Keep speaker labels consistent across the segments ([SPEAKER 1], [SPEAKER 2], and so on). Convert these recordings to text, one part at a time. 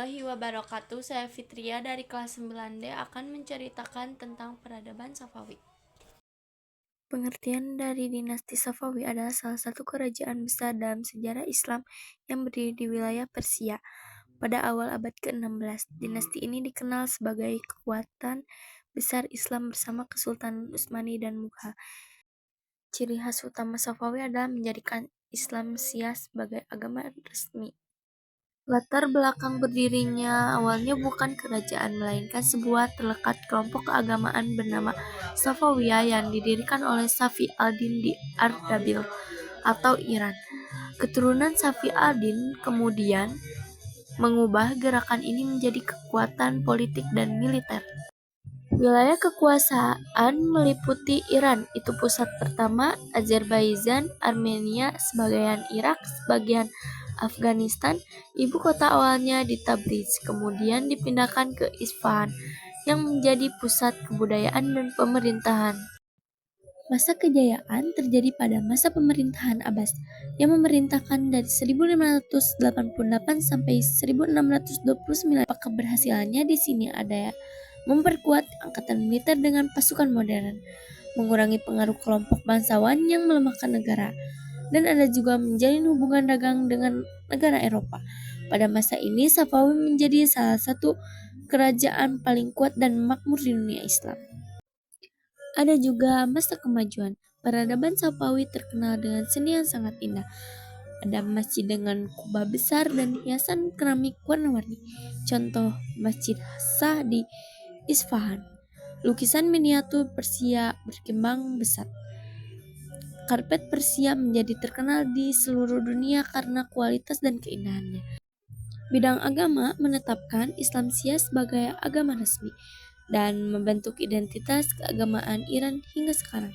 [SPEAKER 1] warahmatullahi wabarakatuh. Saya Fitria dari kelas 9D akan menceritakan tentang peradaban Safawi. Pengertian dari dinasti Safawi adalah salah satu kerajaan besar dalam sejarah Islam yang berdiri di wilayah Persia. Pada awal abad ke-16, dinasti ini dikenal sebagai kekuatan besar Islam bersama Kesultanan Utsmani dan Mughal. Ciri khas utama Safawi adalah menjadikan Islam Syiah sebagai agama resmi. Latar belakang berdirinya awalnya bukan kerajaan, melainkan sebuah terlekat kelompok keagamaan bernama Safawiyah yang didirikan oleh Safi al-Din di Ardabil atau Iran. Keturunan Safi al-Din kemudian mengubah gerakan ini menjadi kekuatan politik dan militer. Wilayah kekuasaan meliputi Iran, itu pusat pertama, Azerbaijan, Armenia, sebagian Irak, sebagian Afghanistan. Ibu kota awalnya di Tabriz, kemudian dipindahkan ke Isfahan, yang menjadi pusat kebudayaan dan pemerintahan. Masa kejayaan terjadi pada masa pemerintahan Abbas, yang memerintahkan dari 1588 sampai 1629. Keberhasilannya di sini ada memperkuat angkatan militer dengan pasukan modern, mengurangi pengaruh kelompok bangsawan yang melemahkan negara, dan ada juga menjalin hubungan dagang dengan negara Eropa. Pada masa ini, Safawi menjadi salah satu kerajaan paling kuat dan makmur di dunia Islam. Ada juga masa kemajuan. Peradaban Safawi terkenal dengan seni yang sangat indah. Ada masjid dengan kubah besar dan hiasan keramik warna-warni. Contoh Masjid Sah di Isfahan. Lukisan miniatur Persia berkembang pesat. Karpet Persia menjadi terkenal di seluruh dunia karena kualitas dan keindahannya. Bidang agama menetapkan Islam Syiah sebagai agama resmi dan membentuk identitas keagamaan Iran hingga sekarang.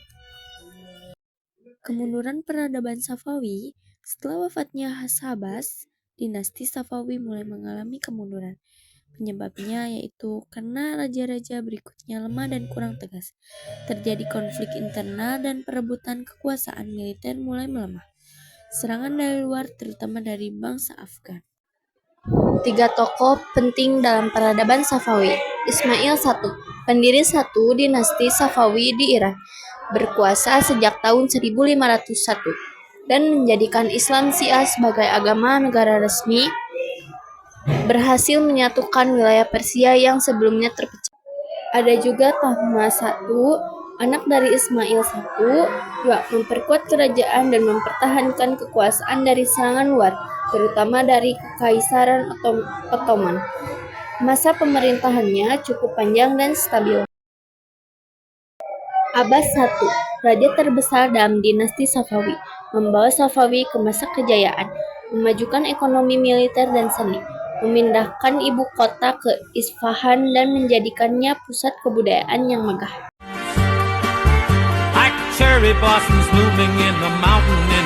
[SPEAKER 1] Kemunduran peradaban Safawi. Setelah wafatnya Abbas, dinasti Safawi mulai mengalami kemunduran. Penyebabnya yaitu karena raja-raja berikutnya lemah dan kurang tegas. Terjadi konflik internal dan perebutan kekuasaan militer mulai melemah. Serangan dari luar, terutama dari bangsa Afgan. 3 tokoh penting dalam peradaban Safawi. Ismail I, pendiri 1 dinasti Safawi di Iran, berkuasa sejak tahun 1501 dan menjadikan Islam Syiah sebagai agama negara resmi, berhasil menyatukan wilayah Persia yang sebelumnya terpecah. Ada juga Tahmasp I, anak dari Ismail I, memperkuat kerajaan dan mempertahankan kekuasaan dari serangan luar, terutama dari Kekaisaran Ottoman. Masa pemerintahannya cukup panjang dan stabil. Abbas I, raja terbesar dalam dinasti Safawi, membawa Safawi ke masa kejayaan, memajukan ekonomi, militer, dan seni, memindahkan ibu kota ke Isfahan dan menjadikannya pusat kebudayaan yang megah.
[SPEAKER 2] Like cherry blossoms blooming in the mountain in